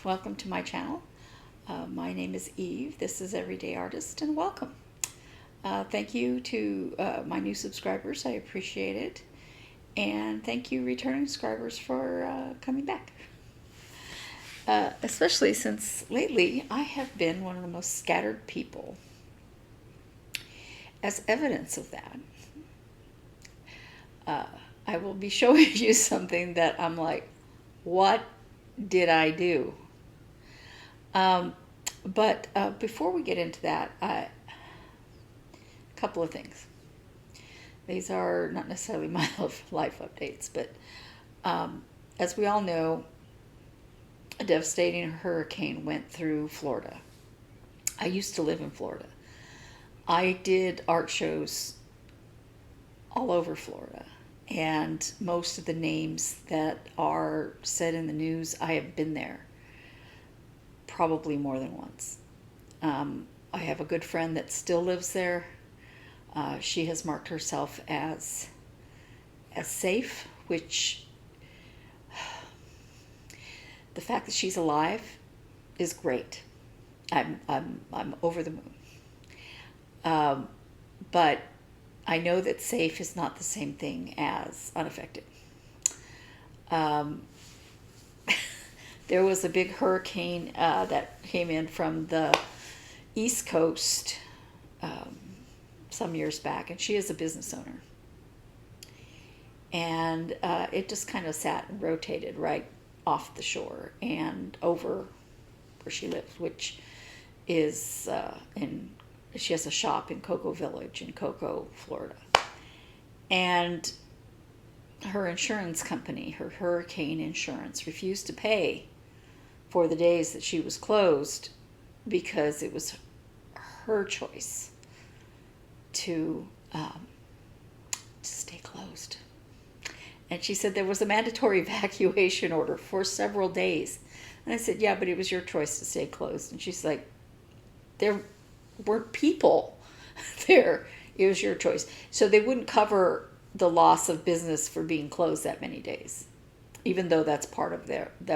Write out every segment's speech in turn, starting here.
Welcome to my channel. My name is Eve. This is Everyday Artist, and welcome. Thank you to my new subscribers. I appreciate it. And thank you, returning subscribers, for coming back. Especially since lately I have been one of the most scattered people. As evidence of that, I will be showing you something that I'm like, what did I do? But before we get into that, a couple of things. These are not necessarily my life updates, but as we all know, a devastating hurricane went through Florida. I used to live in Florida. I did art shows all over Florida, and most of the names that are said in the news, I have been there probably more than once. I have a good friend that still lives there. She has marked herself as safe, which the fact that she's alive is great. I'm over the moon. But I know that safe is not the same thing as unaffected. There was a big hurricane that came in from the East Coast some years back, and she is a business owner. And it just kind of sat and rotated right off the shore and over where she lives, which is she has a shop in Cocoa Village in Cocoa, Florida. And her insurance company, her hurricane insurance, refused to pay for the days that she was closed because it was her choice to stay closed. And she said there was a mandatory evacuation order for several days. And I said, yeah, but it was your choice to stay closed. And she's like, there were people there. It was your choice. So they wouldn't cover the loss of business for being closed that many days, even though that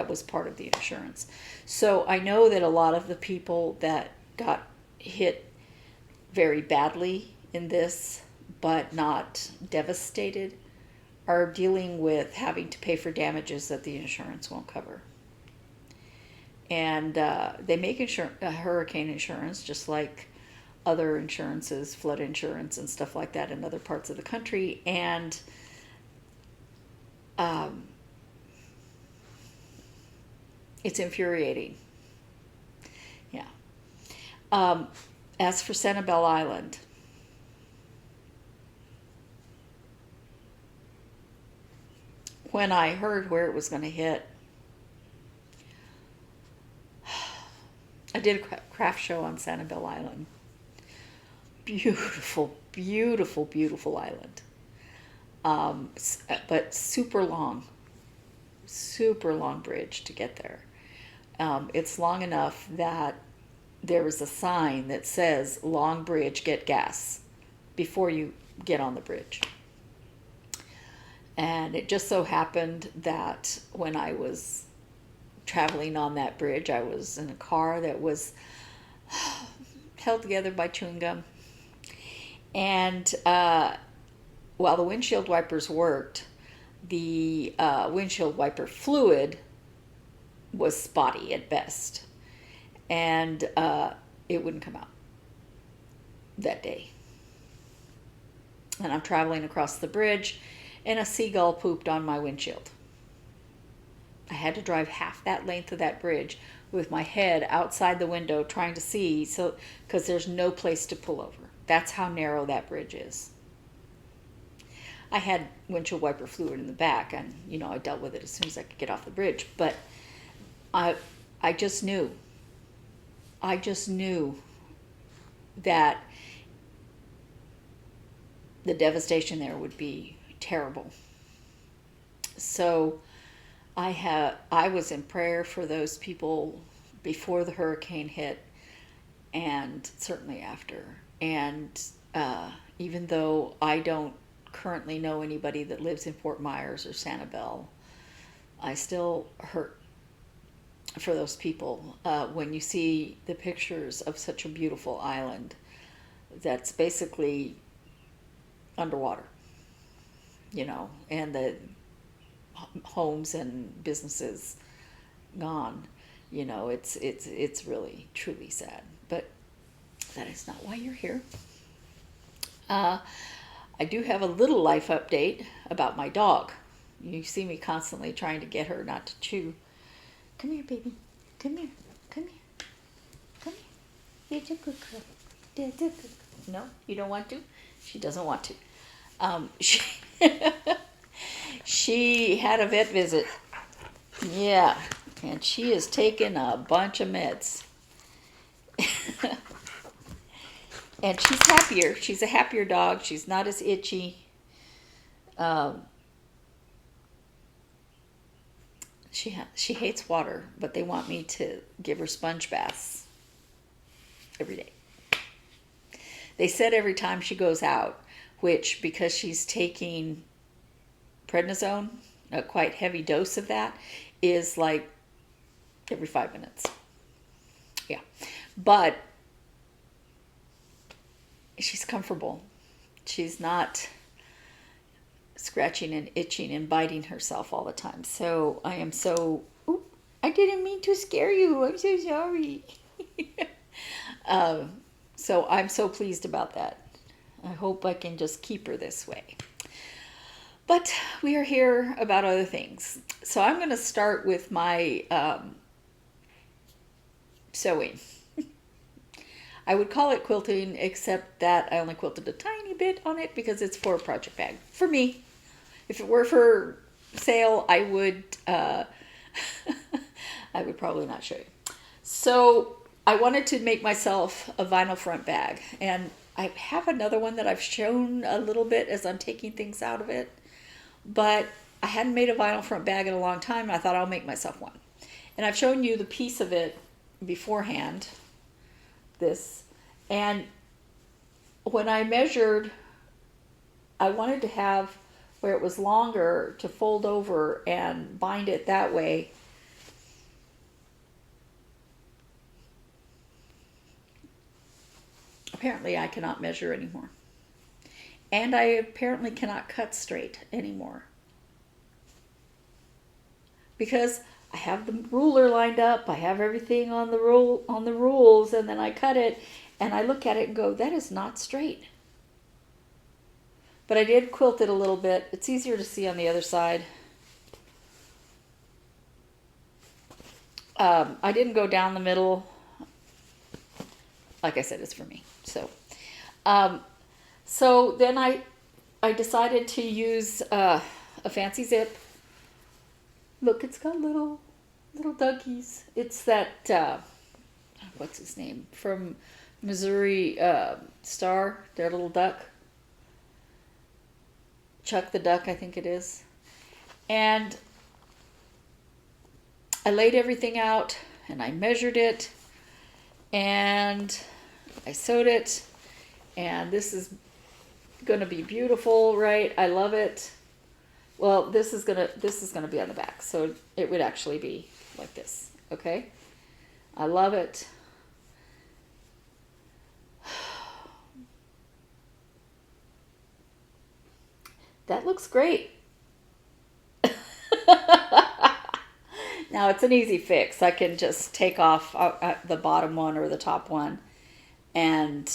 was part of the insurance. So I know that a lot of the people that got hit very badly in this, but not devastated, are dealing with having to pay for damages that the insurance won't cover. And they make hurricane insurance just like other insurances, flood insurance and stuff like that in other parts of the country. And it's infuriating. Yeah. As for Sanibel Island, when I heard where it was going to hit, I did a craft show on Sanibel Island. Beautiful, beautiful, beautiful island. But super long bridge to get there. It's long enough that there is a sign that says, "Long bridge, get gas," before you get on the bridge. And it just so happened that when I was traveling on that bridge, I was in a car that was held together by chewing gum. And while the windshield wipers worked, the windshield wiper fluid was spotty at best. And it wouldn't come out that day. And I'm traveling across the bridge, and a seagull pooped on my windshield. I had to drive half that length of that bridge with my head outside the window trying to see, because there's no place to pull over. That's how narrow that bridge is. I had windshield wiper fluid in the back, and I dealt with it as soon as I could get off the bridge. But I just knew that the devastation there would be terrible. So I was in prayer for those people before the hurricane hit, and certainly after. And even though I don't currently know anybody that lives in Fort Myers or Sanibel, I still hurt for those people when you see the pictures of such a beautiful island that's basically underwater, and the homes and businesses gone. It's really truly sad. But that is not why you're here. I do have a little life update about my dog. You see me constantly trying to get her not to chew. Come here, baby. Come here. Come here. Come here. You're a good girl. You're a good girl. No, you don't want to? She doesn't want to. She, she had a vet visit. Yeah, and she has taken a bunch of meds. And she's happier. She's a happier dog. She's not as itchy. She hates water, but they want me to give her sponge baths every day. They said every time she goes out, which because she's taking prednisone, a quite heavy dose of that, is like every 5 minutes. Yeah. But she's comfortable. She's not scratching and itching and biting herself all the time. So I am so... Oop, I didn't mean to scare you. I'm so sorry. So I'm so pleased about that. I hope I can just keep her this way. But we are here about other things. So I'm going to start with my sewing. I would call it quilting, except that I only quilted a tiny bit on it because it's for a project bag. For me. If it were for sale, I would I would probably not show you. So I wanted to make myself a vinyl front bag. And I have another one that I've shown a little bit as I'm taking things out of it. But I hadn't made a vinyl front bag in a long time. And I thought I'll make myself one. And I've shown you the piece of it beforehand. This. And when I measured, I wanted to have where it was longer to fold over and bind it that way. Apparently I cannot measure anymore. And I apparently cannot cut straight anymore. Because I have the ruler lined up, I have everything on the rules, and then I cut it, and I look at it and go, that is not straight. But I did quilt it a little bit. It's easier to see on the other side. I didn't go down the middle. Like I said, it's for me. So then I decided to use a fancy zip. Look, it's got little duggies. It's that, what's his name? From Missouri Star, their little duck. Chuck the Duck, I think it is. And I laid everything out and I measured it and I sewed it, and this is going to be beautiful, right? I love it. Well, this is going to be on the back, so it would actually be like this, okay? I love it. That looks great. Now it's an easy fix. I can just take off the bottom one or the top one and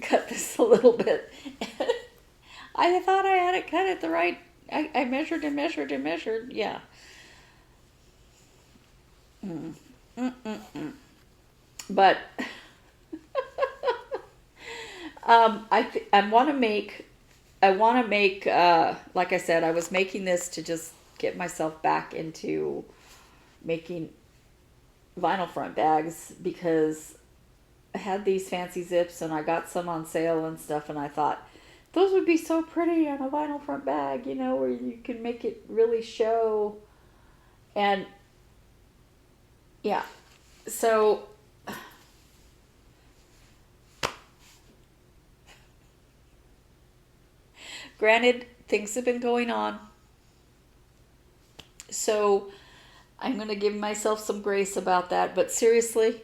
cut this a little bit. I thought I had it cut at the right... I measured and measured and measured. Yeah. But... I want to make, like I said, I was making this to just get myself back into making vinyl front bags because I had these fancy zips and I got some on sale and stuff, and I thought those would be so pretty on a vinyl front bag, where you can make it really show. And yeah, so granted, things have been going on. So I'm going to give myself some grace about that. But seriously,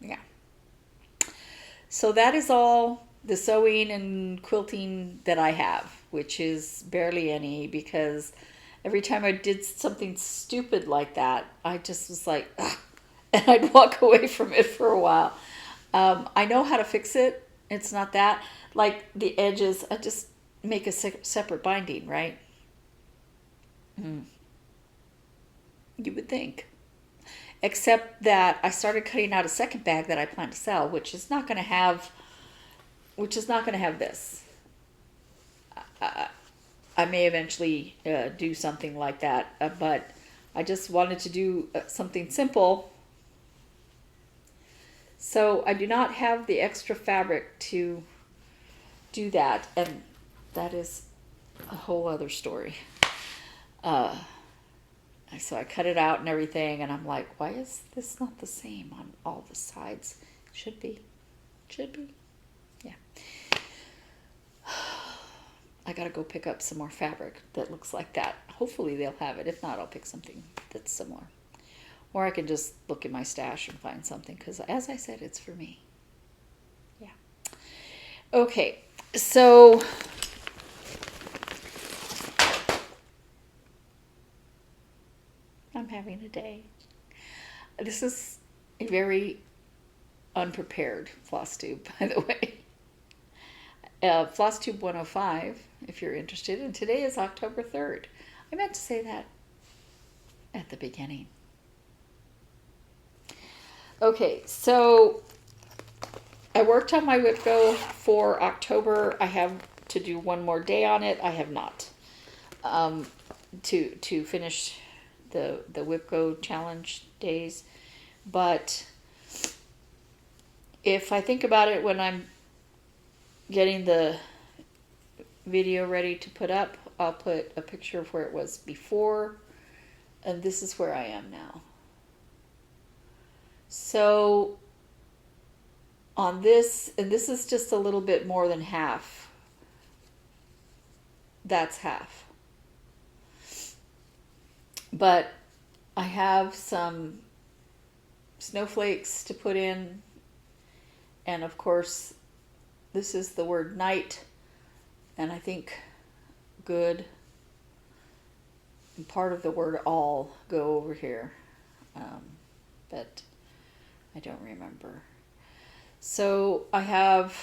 yeah. So that is all the sewing and quilting that I have, which is barely any, because every time I did something stupid like that, I just was like, ugh, and I'd walk away from it for a while. I know how to fix it. It's not that. Like the edges, I just make a separate binding, right? You would think. Except that I started cutting out a second bag that I plan to sell, which is not going to have this. I may eventually do something like that, but I just wanted to do something simple. So I do not have the extra fabric to do that, and that is a whole other story. So I cut it out and everything, and I'm like, why is this not the same on all the sides? Should be. Yeah. I gotta go pick up some more fabric that looks like that. Hopefully they'll have it. If not, I'll pick something that's similar. Or I can just look in my stash and find something, because as I said, it's for me. Yeah. Okay, so I'm having a day. This is a very unprepared Flosstube, by the way. Flosstube 105, if you're interested. And today is October 3rd. I meant to say that at the beginning. Okay, so I worked on my whip go for October. I have to do one more day on it. I have not. To finish the whip go challenge days. But if I think about it when I'm getting the video ready to put up, I'll put a picture of where it was before, and this is where I am now. So on this, and this is just a little bit more than half. That's half. But I have some snowflakes to put in, and of course this is the word night, and I think good and part of the word all go over here, but I don't remember. So I have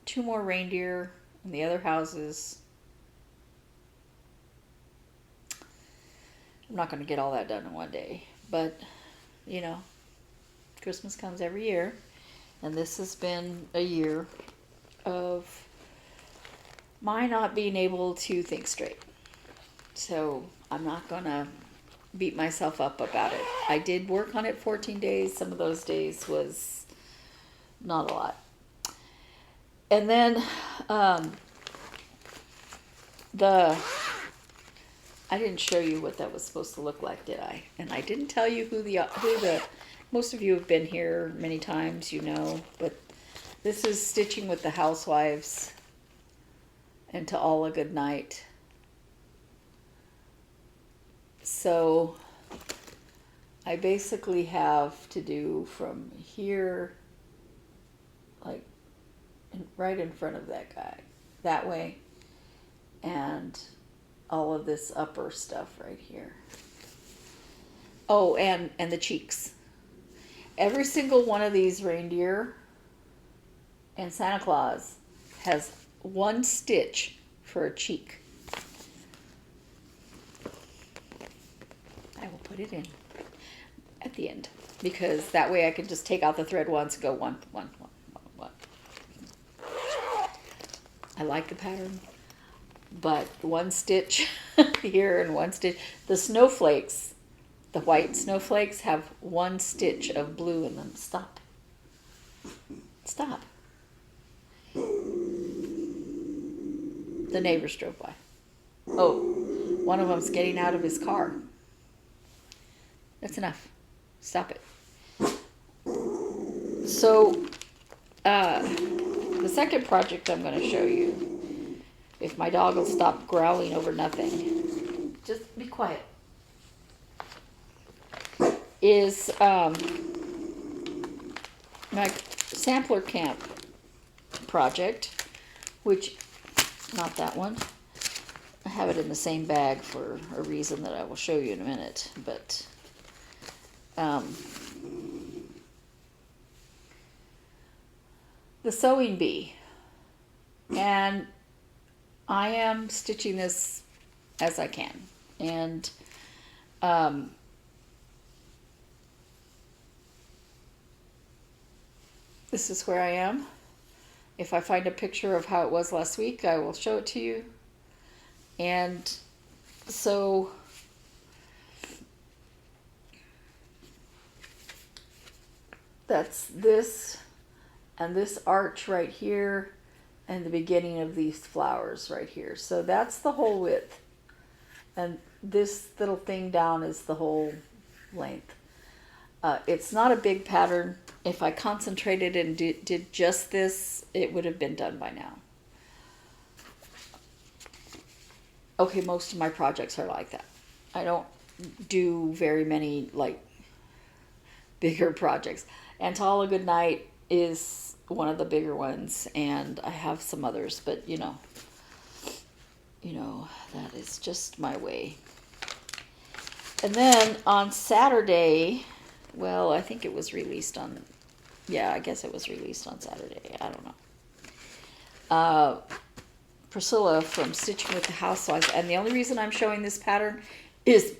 2 more reindeer in the other houses. I'm not going to get all that done in one day, but you know, Christmas comes every year, and this has been a year of my not being able to think straight. So I'm not going to beat myself up about it. I did work on it 14 days. Some of those days was not a lot. And then I didn't show you what that was supposed to look like, did I? And I didn't tell you who the most of you have been here many times, you know, but this is Stitching with the Housewives and To All a Good Night. So I basically have to do from here, like right in front of that guy, that way, and all of this upper stuff right here. Oh, and the cheeks. Every single one of these reindeer and Santa Claus has 1 stitch for a cheek. I will put it in at the end, because that way I can just take out the thread once and go one. I like the pattern, but 1 stitch here and 1 stitch. The snowflakes, the white snowflakes, have 1 stitch of blue in them. Stop. The neighbors drove by. Oh, one of them's getting out of his car. That's enough. Stop it. So, the second project I'm going to show you, if my dog will stop growling over nothing. just be quiet, is my sampler camp project, which, not that one. I have it in the same bag for a reason that I will show you in a minute, but the sewing bee, and I am stitching this as I can, and this is where I am. If I find a picture of how it was last week, I will show it to you. And so that's this, and this arch right here, and the beginning of these flowers right here. So that's the whole width. And this little thing down is the whole length. It's not a big pattern. If I concentrated and did just this, it would have been done by now. Okay, most of my projects are like that. I don't do very many like bigger projects. Antala Goodnight is one of the bigger ones, and I have some others, but you know, that is just my way. And then on Saturday, well, I think it was released on, yeah, I guess it was released on Saturday. I don't know. Priscilla from Stitching with the Housewives, and the only reason I'm showing this pattern is,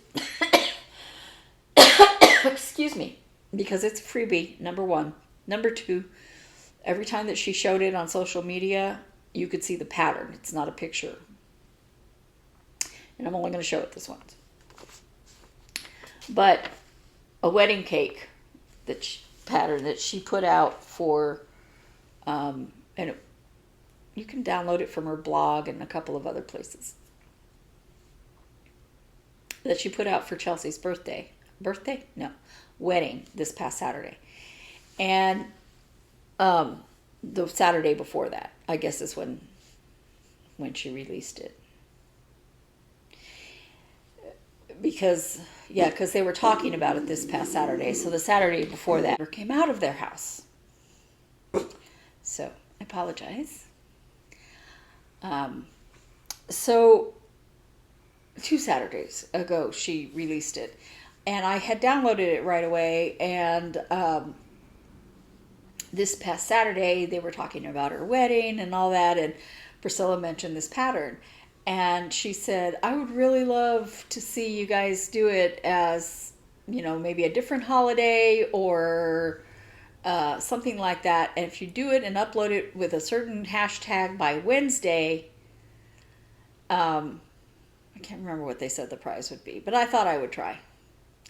excuse me, because it's a freebie, number one. Number two, every time that she showed it on social media, you could see the pattern. It's not a picture. And I'm only going to show it this once. But a wedding cake pattern that she put out for, and you can download it from her blog and a couple of other places, that she put out for Chelsea's wedding this past Saturday. And the Saturday before that, I guess, is when she released it. Because they were talking about it this past Saturday. So the Saturday before that came out of their house. So I apologize. So 2 Saturdays ago she released it, and I had downloaded it right away, and this past Saturday they were talking about her wedding and all that, and Priscilla mentioned this pattern, and she said, I would really love to see you guys do it as, maybe a different holiday or something like that, and if you do it and upload it with a certain hashtag by Wednesday, I can't remember what they said the prize would be, but I thought I would try.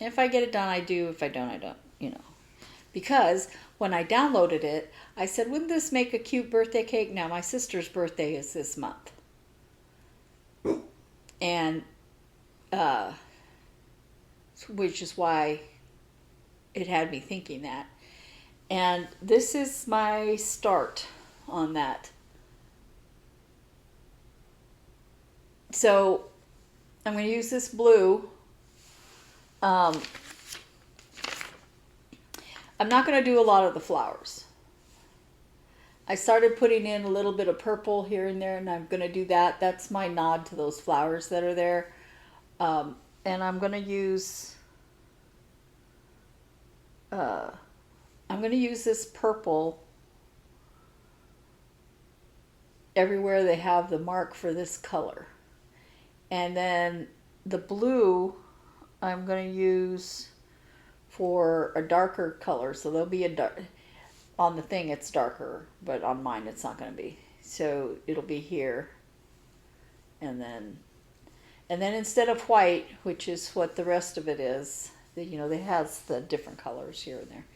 If I get it done, I do. If I don't, I don't, Because when I downloaded it, I said, wouldn't this make a cute birthday cake? Now, my sister's birthday is this month. And, which is why it had me thinking that. And this is my start on that. So I'm going to use this blue. I'm not going to do a lot of the flowers. I started putting in a little bit of purple here and there, and I'm going to do that. That's my nod to those flowers that are there. And I'm going to use this purple everywhere they have the mark for this color. And then the blue I'm going to use for a darker color. So there'll be a dark, on the thing it's darker, but on mine it's not going to be. So it'll be here. And then instead of white, which is what the rest of it is, it has the different colors here and there.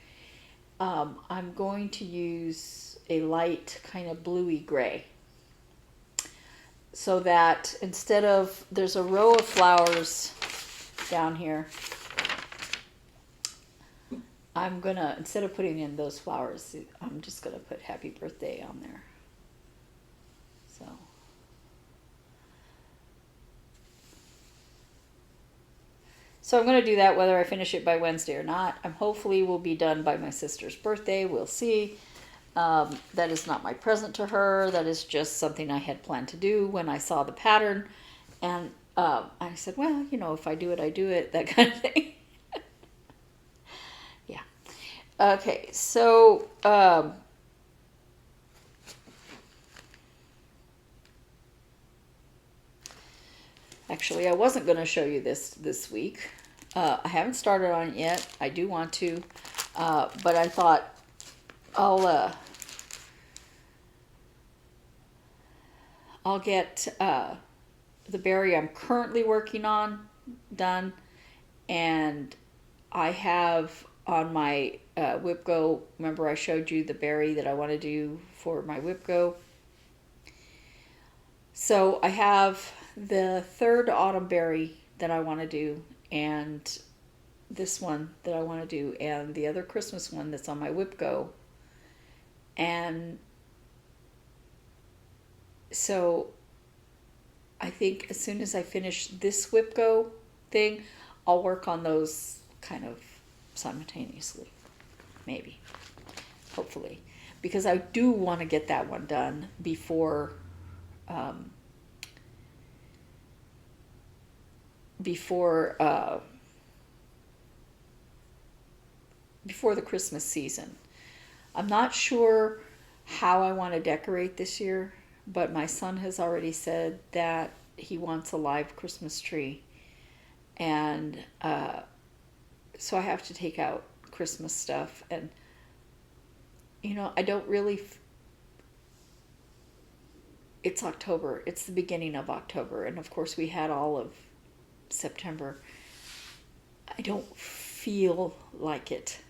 I'm going to use a light kind of bluey gray. So that instead of, there's a row of flowers down here, I'm gonna, instead of putting in those flowers, I'm just gonna put happy birthday on there. So So I'm going to do that whether I finish it by Wednesday or not. I'm hopefully will be done by my sister's birthday. We'll see. That is not my present to her. That is just something I had planned to do when I saw the pattern. And I said, well, if I do it, I do it, that kind of thing. Yeah. Okay, so actually, I wasn't going to show you this week. I haven't started on it yet. I do want to, but I thought I'll get the berry I'm currently working on done, and I have on my WhipGo, remember I showed you the berry that I want to do for my WhipGo. So I have the third autumn berry that I want to do, and this one that I want to do, and the other Christmas one that's on my WhipGo. And so I think as soon as I finish this WhipGo thing, I'll work on those kind of simultaneously. Maybe. Hopefully. Because I do want to get that one done before the Christmas season. I'm not sure how I want to decorate this year, but my son has already said that he wants a live Christmas tree. And so I have to take out Christmas stuff. And, I don't really... It's October. It's the beginning of October. And, of course, we had all of September. I don't feel like it,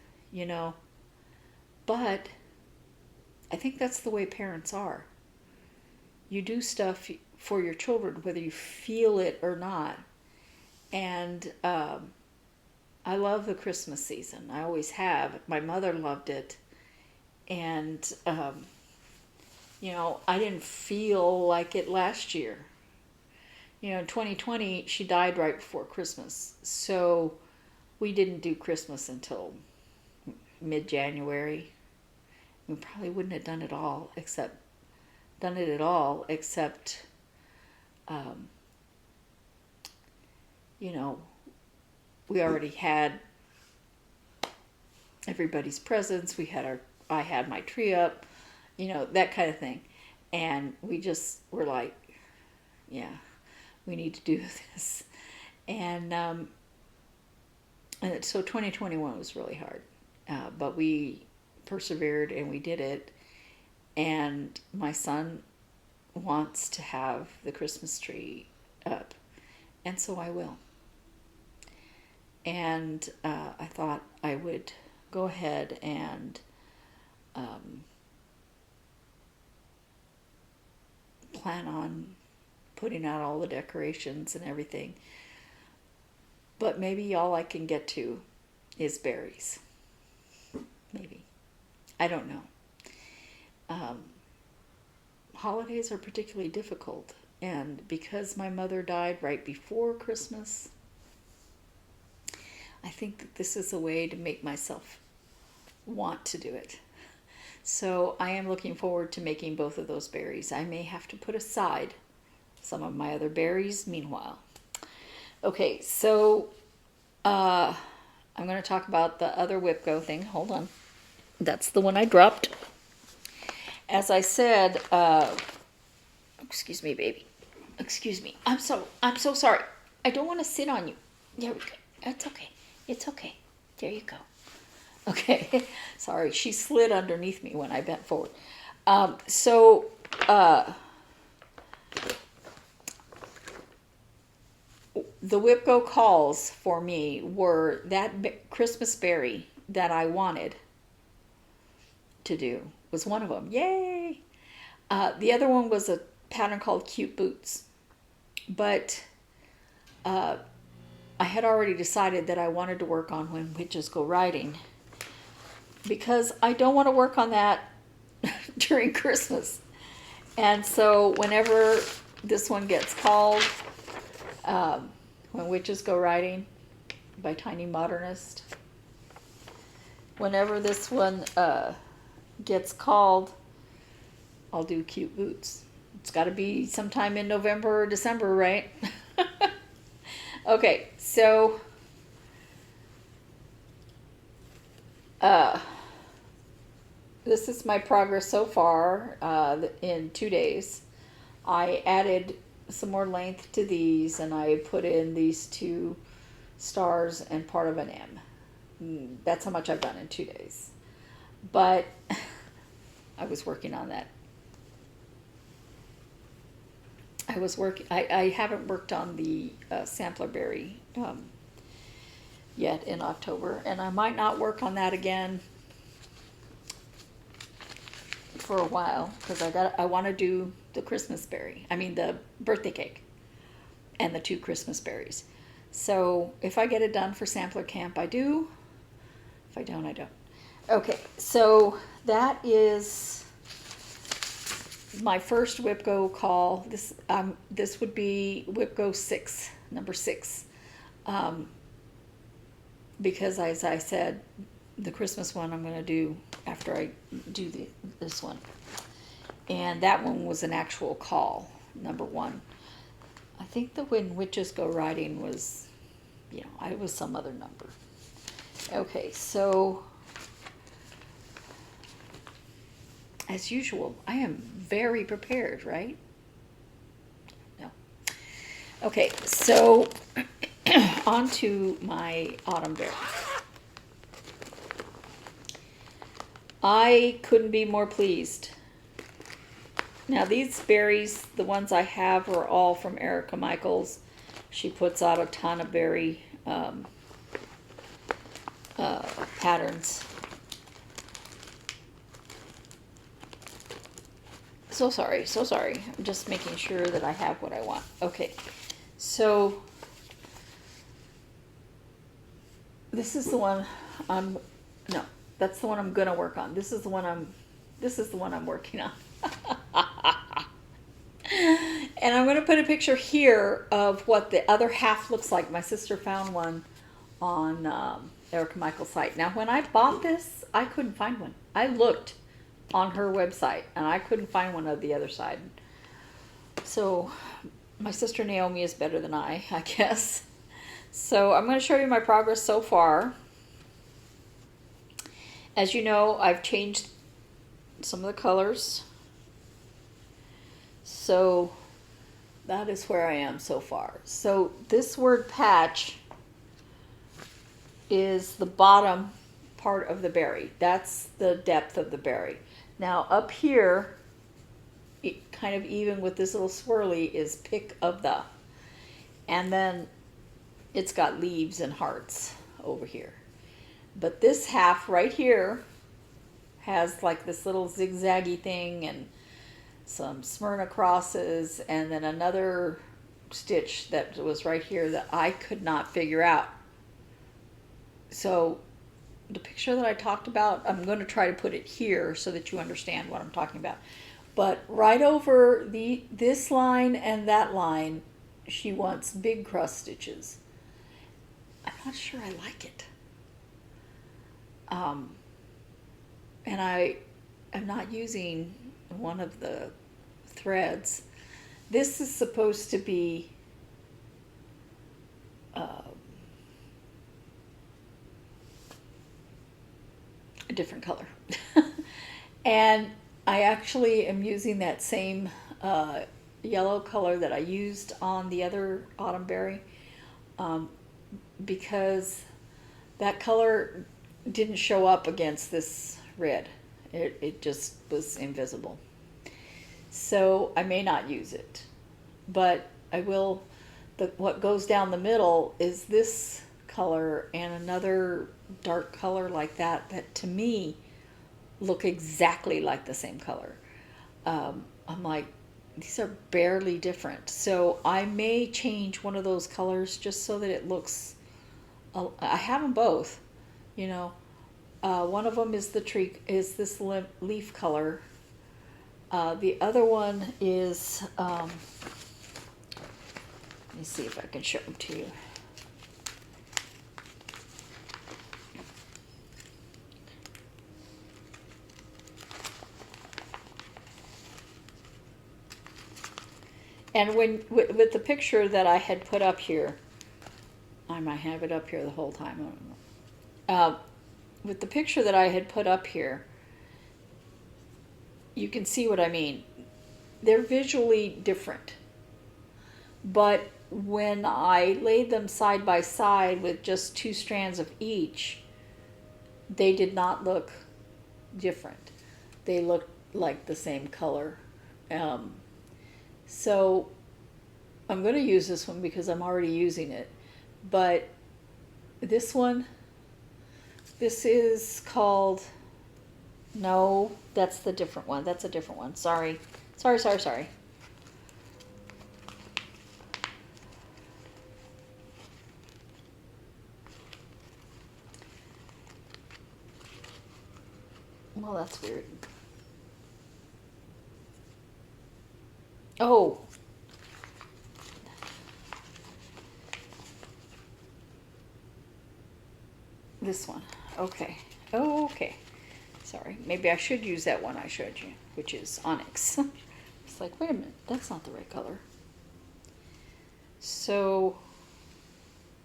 But I think that's the way parents are. You do stuff for your children, whether you feel it or not. And I love the Christmas season. I always have. My mother loved it. And, I didn't feel like it last year. In 2020, she died right before Christmas. So we didn't do Christmas until mid-January. We probably wouldn't have done it at all, except we already had everybody's presents. I had my tree up, that kind of thing. And we just were like, yeah, we need to do this. And so 2021 was really hard. But we persevered and we did it. And my son wants to have the Christmas tree up. And so I will. And I thought I would go ahead and plan on putting out all the decorations and everything. But maybe all I can get to is berries. Maybe. I don't know. Holidays are particularly difficult, and because my mother died right before Christmas, I think that this is a way to make myself want to do it. So I am looking forward to making both of those berries. I may have to put aside some of my other berries meanwhile. Okay, so I'm going to talk about the other WhipGo thing. Hold on. That's the one I dropped. As I said, excuse me, baby. Excuse me. I'm so sorry. I don't want to sit on you. There we go. That's okay. It's okay. There you go. Okay. Sorry. She slid underneath me when I bent forward. The WhipGo calls for me were that Christmas berry that I wanted to do was one of them. Yay! The other one was a pattern called Cute Boots. But I had already decided that I wanted to work on When Witches Go Riding, because I don't want to work on that during Christmas. And so whenever this one gets called, When Witches Go Riding, by Tiny Modernist. Whenever this one gets called, I'll do cute boots. It's got to be sometime in November or December, right? Okay, so this is my progress so far in 2 days. I added some more length to these, and I put in these 2 stars and part of an M. That's how much I've done in 2 days. But I was working on that. I haven't worked on the sampler berry yet in October, and I might not work on that again for a while, because I want to do the Christmas berry. I mean the birthday cake and the 2 Christmas berries. So if I get it done for sampler camp, I do. If I don't, I don't. Okay, so that is my first WIPGO call. This would be WIPGO 6, number 6, because as I said, the Christmas one I'm going to do after I do this one, and that one was an actual call, number 1. I think the When Witches Go Riding was, it was some other number. Okay, so as usual, I am very prepared, right? No. Okay, so on to my autumn berry. I couldn't be more pleased. Now these berries, the ones I have, are all from Erica Michaels. She puts out a ton of berry patterns. So sorry. I'm just making sure that I have what I want. Okay, so this is the one that's the one I'm gonna work on. This is the one I'm working on. And I'm gonna put a picture here of what the other half looks like. My sister found one on Erica Michaels' site. Now, when I bought this, I couldn't find one. I looked on her website and I couldn't find one of the other side. So my sister Naomi is better than I guess. So I'm going to show you my progress so far. As you know, I've changed some of the colors. So that is where I am so far. So this word patch is the bottom part of the berry. That's the depth of the berry. Now up here, kind of even with this little swirly, is pick of the. And then it's got leaves and hearts over here. But this half right here has like this little zigzaggy thing and some Smyrna crosses, and then another stitch that was right here that I could not figure out. So the picture that I talked about, I'm going to try to put it here so that you understand what I'm talking about. But right over this line and that line, she wants big cross stitches. I'm not sure I like it. And I am not using one of the threads. This is supposed to be a different color. And I actually am using that same yellow color that I used on the other autumn berry, because that color didn't show up against this red. It just was invisible. So I may not use it, but I will. What goes down the middle is this color and another dark color like that to me look exactly like the same color. I'm like, these are barely different. So I may change one of those colors just so that it looks, I have them both, you know. One of them is this leaf color. The other one is, let me see if I can show them to you. And with the picture that I had put up here, I might have it up here the whole time. I don't know. With the picture that I had put up here, you can see what I mean. They're visually different. But when I laid them side by side with just 2 strands of each, they did not look different. They looked like the same color. So I'm going to use this one because I'm already using it. But this one, this is called, no, that's the different one. That's a different one. Sorry. Sorry. Well, that's weird. Oh. This one. Okay. Oh, okay. Sorry. Maybe I should use that one I showed you, which is onyx. It's like, wait a minute. That's not the right color. So,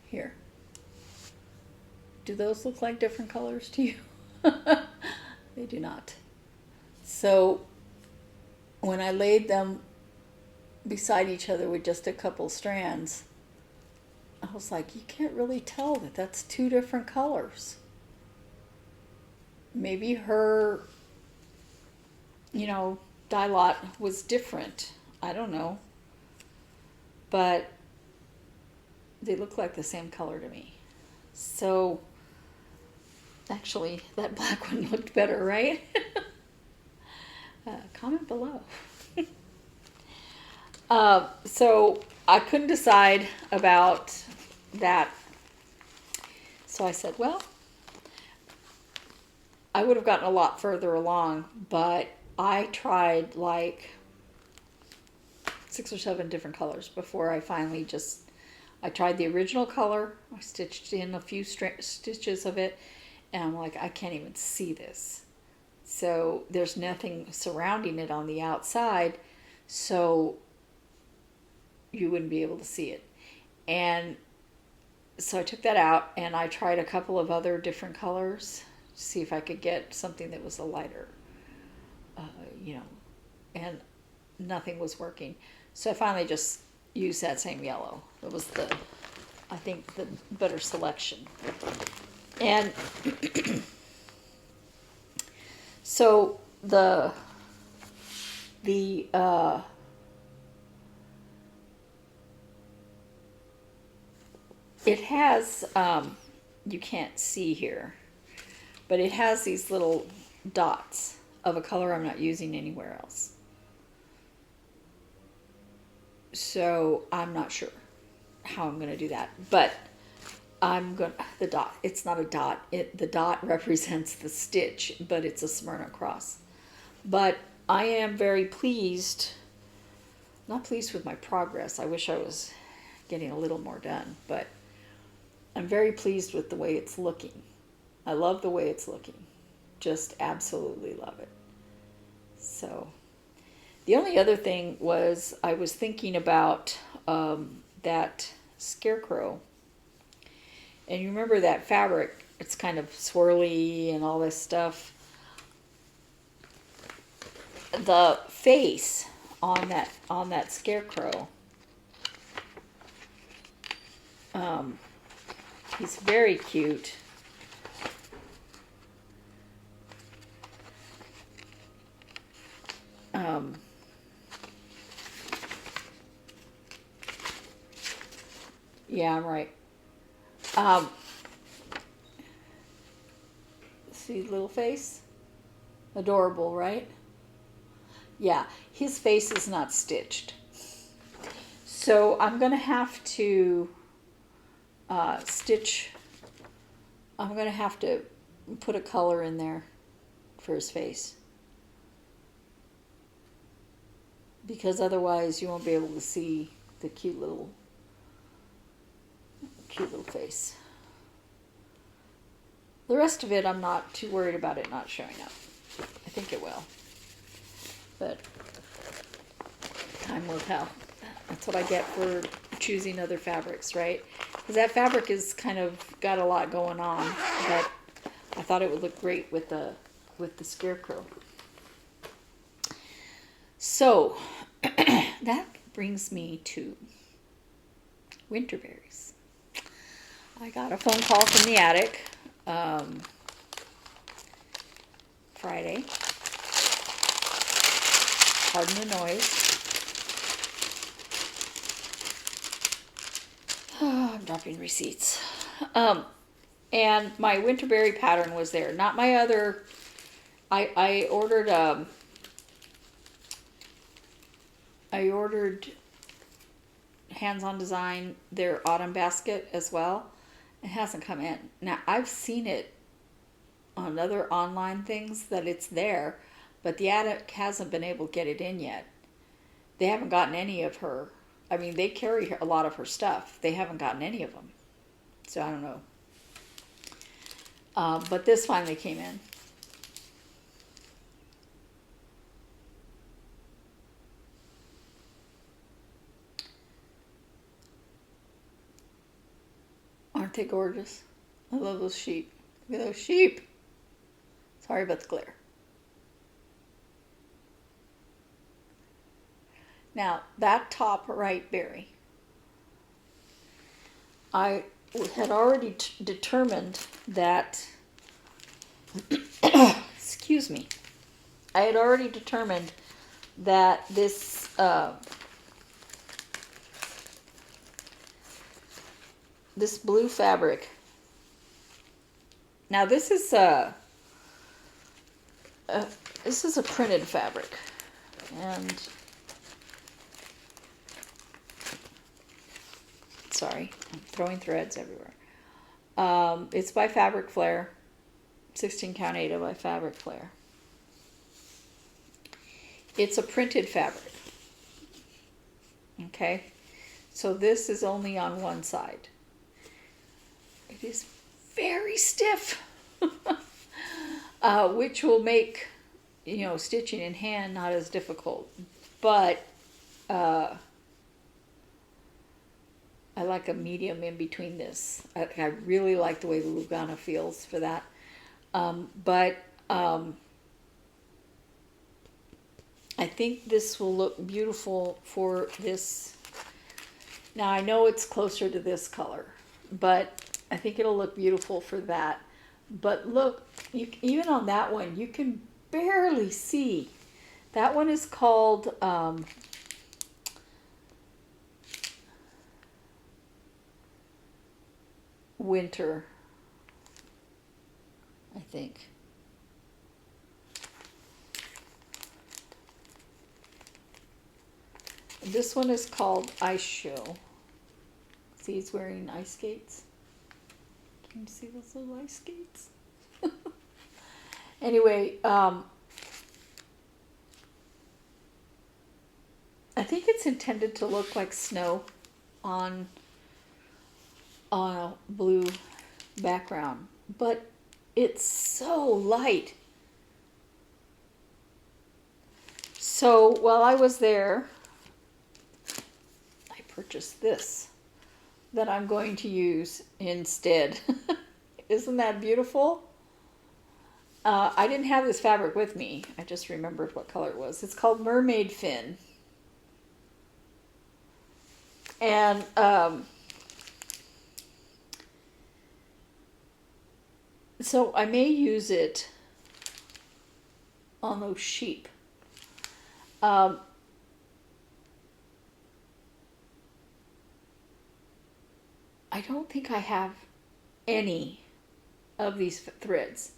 here. Do those look like different colors to you? They do not. So, when I laid them beside each other with just a couple strands, I was like, you can't really tell that that's 2 different colors. Maybe her, dye lot was different. I don't know. But they look like the same color to me. So, actually, that black one looked better, right? Comment below. So I couldn't decide about that. So I said, well, I would have gotten a lot further along, but I tried like 6 or 7 different colors before I finally I tried the original color. I stitched in a few stitches of it, and I'm like, I can't even see this. So there's nothing surrounding it on the outside, so you wouldn't be able to see it. And so I took that out, and I tried a couple of other different colors to see if I could get something that was a lighter, and nothing was working. So I finally just used that same yellow. It was I think the better selection. And so it has, you can't see here, but it has these little dots of a color I'm not using anywhere else. So I'm not sure how I'm going to do that, but the dot, it's not a dot. The dot represents the stitch, but it's a Smyrna cross. But I am very pleased, not pleased with my progress. I wish I was getting a little more done, but I'm very pleased with the way it's looking. I love the way it's looking. Just absolutely love it. So the only other thing was I was thinking about that scarecrow. And you remember that fabric, it's kind of swirly and all this stuff. The face on that scarecrow, he's very cute. Yeah, I'm right. See little face? Adorable, right? Yeah, his face is not stitched. So I'm going to have to stitch, I'm going to have to put a color in there for his face. Because otherwise you won't be able to see the cute little face. The rest of it, I'm not too worried about it not showing up. I think it will. But time will tell. That's what I get for choosing other fabrics, right? Because that fabric is kind of got a lot going on, but I thought it would look great with the scarecrow. So that brings me to winter berries. I got a phone call from the attic Friday. Pardon the noise. Oh, I'm dropping receipts. And my winterberry pattern was there. Not my other. I ordered Hands On Design their autumn basket as well. It hasn't come in. Now I've seen it on other online things that it's there, but the attic hasn't been able to get it in yet. They haven't gotten any of her. I mean, they carry a lot of her stuff. They haven't gotten any of them. So I don't know. But this finally came in. Aren't they gorgeous? I love those sheep. Look at those sheep. Sorry about the glare. Now, that top right berry, I had already determined that, excuse me, I had already determined that this, this blue fabric, now this is a printed fabric, and sorry, I'm throwing threads everywhere. It's by Fabric Flair, 16 count Ada by Fabric Flair. It's a printed fabric. Okay, so this is only on one side. It is very stiff, which will make, stitching in hand not as difficult. But I like a medium in between this. I really like the way the Lugana feels for that. But I think this will look beautiful for this. Now I know it's closer to this color, but I think it'll look beautiful for that. But look, even on that one, you can barely see. That one is called Winter, I think. This one is called Ice Show. See, he's wearing ice skates. Can you see those little ice skates? Anyway, I think it's intended to look like snow on a blue background, but it's so light. So while I was there, I purchased this that I'm going to use instead. Isn't that beautiful? I didn't have this fabric with me. I just remembered what color it was. It's called Mermaid Fin. And so I may use it on those sheep. I don't think I have any of these threads.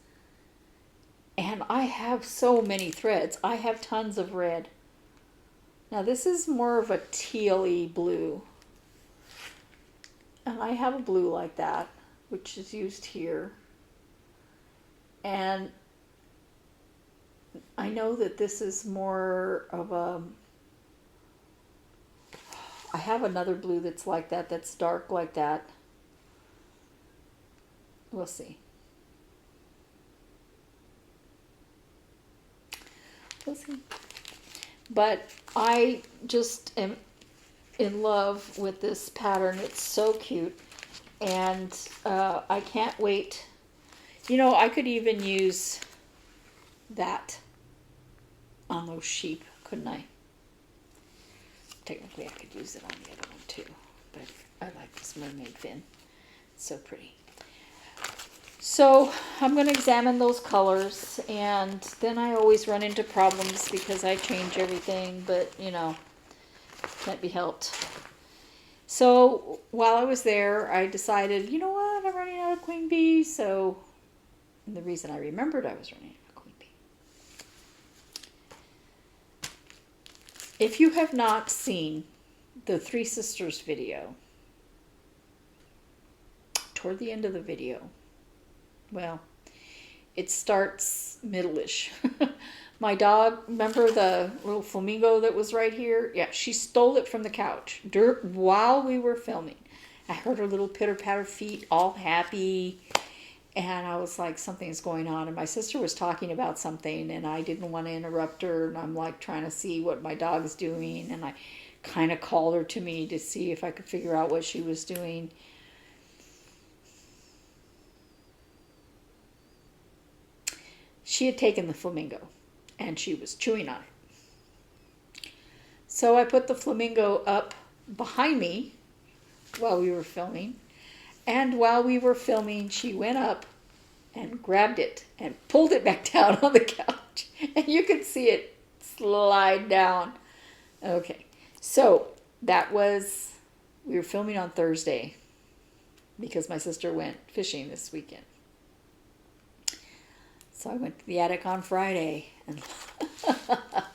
And I have so many threads. I have tons of red. Now this is more of a teal-y blue. And I have a blue like that, which is used here. And I know that this is more of a... I have another blue that's like that, that's dark like that. We'll see. We'll see. But I just am in love with this pattern. It's so cute. And I can't wait. You know, I could even use that on those sheep, couldn't I? Technically, I could use it on the other one too. But I like this mermaid fin. It's so pretty. So I'm going to examine those colors, and then I always run into problems because I change everything, but you know, can't be helped. So while I was there, I decided, you know what, I'm running out of queen bee. So, and the reason I remembered I was running out of queen bee. If you have not seen the Three Sisters video, toward the end of the video, well, it starts middle-ish. My dog, remember the little flamingo that was right here? Yeah, she stole it from the couch while we were filming. I heard her little pitter-patter feet, all happy. And I was like, something's going on. And my sister was talking about something, and I didn't want to interrupt her. And I'm like trying to see what my dog's doing. And I kind of called her to me to see if I could figure out what she was doing. She had taken the flamingo, and she was chewing on it. So I put the flamingo up behind me while we were filming. And while we were filming, she went up and grabbed it and pulled it back down on the couch. And you could see it slide down. Okay, so that was, we were filming on Thursday because my sister went fishing this weekend. So I went to the attic on Friday, and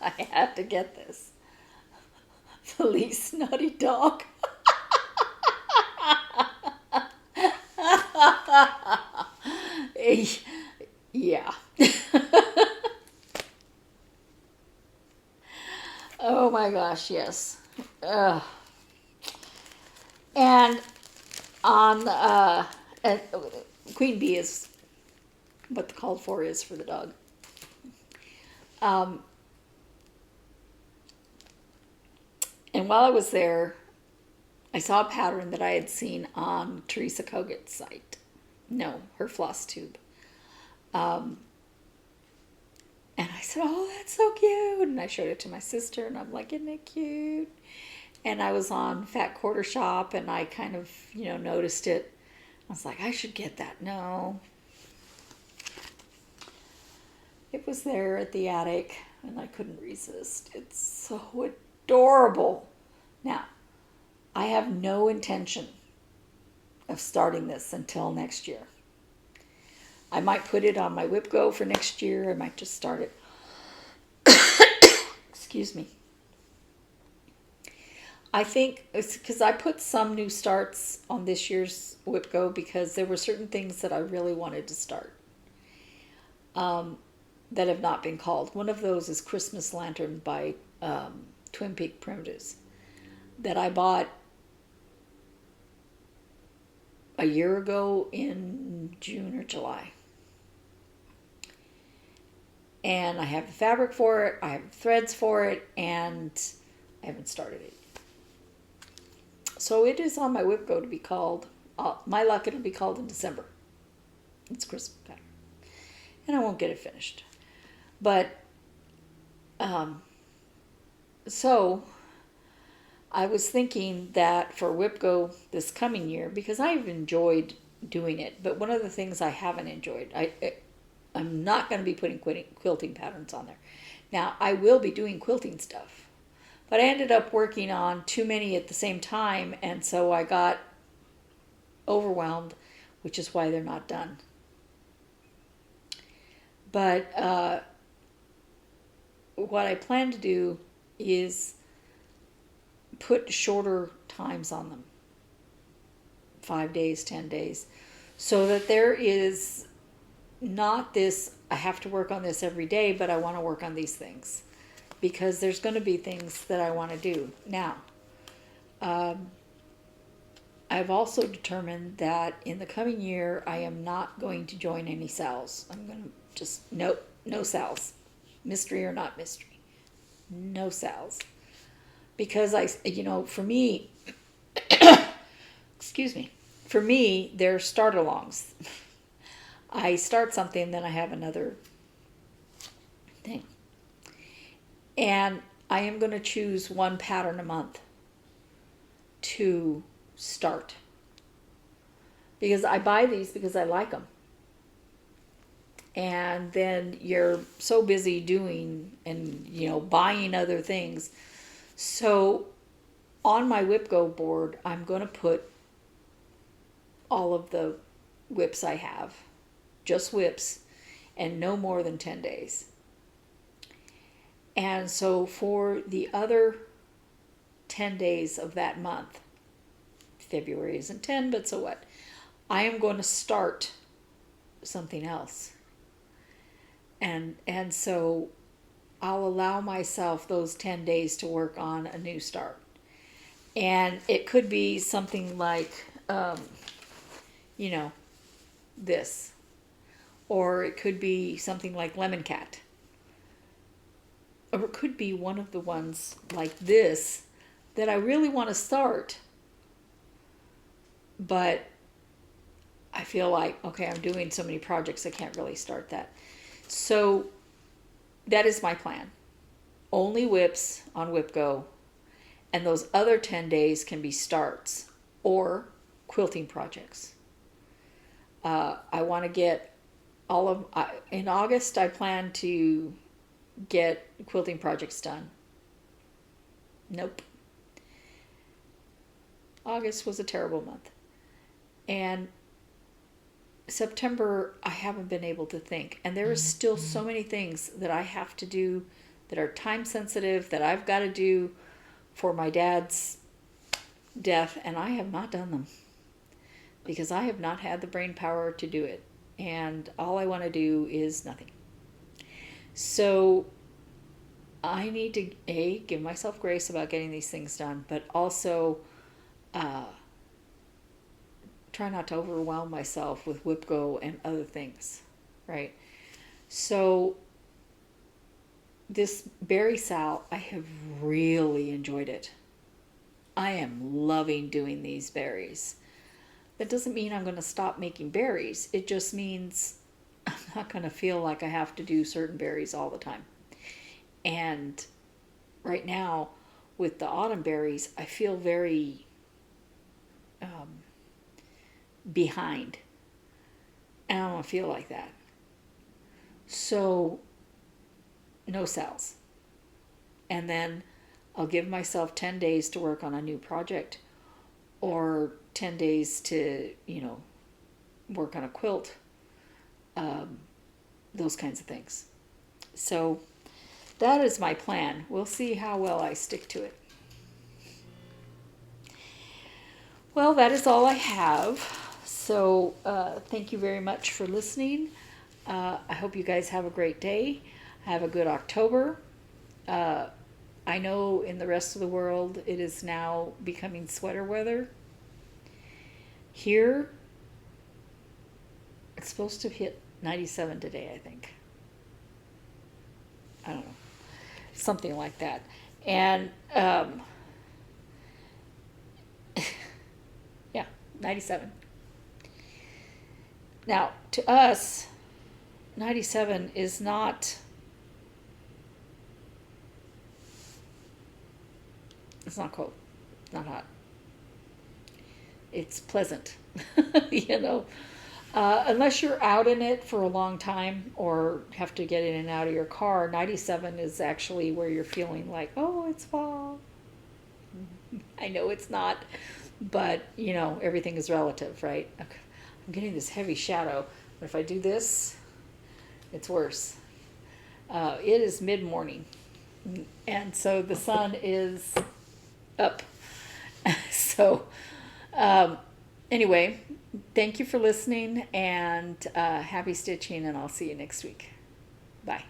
I had to get this. The least naughty dog. Yeah. Oh my gosh, yes. And on queen bee is what the called for is for the dog. And while I was there, I saw a pattern that I had seen on Teresa Koget's site. No, her Flosstube. And I said, oh, that's so cute. And I showed it to my sister, and I'm like, isn't it cute? And I was on Fat Quarter Shop, and I kind of, you know, noticed it. I was like, I should get that. No. It was there at the attic, and I couldn't resist. It's so adorable. Now, I have no intention of starting this until next year. I might put it on my whip go for next year. I might just start it. Excuse me. I think it's because I put some new starts on this year's whip go because there were certain things that I really wanted to start that have not been called. One of those is Christmas Lantern by Twin Peak Primitives that I bought a year ago in June or July. And I have the fabric for it, I have threads for it, and I haven't started it. So it is on my whip go to be called, my luck it'll be called in December. It's Christmas pattern. And I won't get it finished. But, so I was thinking that for whip go this coming year, because I've enjoyed doing it, but one of the things I haven't enjoyed, I'm not going to be putting quilting patterns on there. Now, I will be doing quilting stuff, but I ended up working on too many at the same time, and so I got overwhelmed, which is why they're not done. But what I plan to do is put shorter times on them, 5 days, 10 days, so that there is not this, I have to work on this every day, but I want to work on these things, because there's going to be things that I want to do. Now, I've also determined that in the coming year, I am not going to join any sales. I'm going to just, no sales. Mystery or not mystery. No sales. because for me, excuse me, for me, they're start-alongs. I start something, then I have another thing. And I am going to choose one pattern a month to start. Because I buy these because I like them. And then you're so busy doing and, buying other things. So on my WhipGo board, I'm going to put all of the whips I have, just whips, and no more than 10 days. And so for the other 10 days of that month, February isn't 10, but so what? I am going to start something else. And so I'll allow myself those 10 days to work on a new start. And it could be something like, this. Or it could be something like Lemon Cat. Or it could be one of the ones like this that I really want to start. But I feel like, okay, I'm doing so many projects, I can't really start that. So that is my plan. Only whips on WhipGo. And those other 10 days can be starts or quilting projects. I want to get in August, I plan to get quilting projects done. Nope. August was a terrible month. And September, I haven't been able to think. And there is still so many things that I have to do that are time sensitive, that I've got to do for my dad's death, and I have not done them because I have not had the brain power to do it. And all I want to do is nothing. So I need to, give myself grace about getting these things done, but also try not to overwhelm myself with WhipGo and other things, right? So this berry sal, I have really enjoyed it. I am loving doing these berries. That doesn't mean I'm going to stop making berries. It just means I'm not going to feel like I have to do certain berries all the time. And right now, with the autumn berries, I feel very behind. And I don't want to feel like that. So, no sales. And then I'll give myself 10 days to work on a new project, or 10 days to, work on a quilt. Those kinds of things. So that is my plan. We'll see how well I stick to it. Well, that is all I have. So thank you very much for listening. I hope you guys have a great day. Have a good October. I know in the rest of the world it is now becoming sweater weather. Here, it's supposed to hit 97 today, I think. I don't know. Something like that. And, yeah, 97. Now, to us, 97 is not... It's not cold. It's not hot. It's pleasant, unless you're out in it for a long time or have to get in and out of your car. 97 is actually where you're feeling like, oh, it's fall. I know it's not, but everything is relative, right? Okay. I'm getting this heavy shadow, but if I do this, it's worse. It is mid-morning, and so the sun is up. So anyway, thank you for listening, and happy stitching, and I'll see you next week. Bye.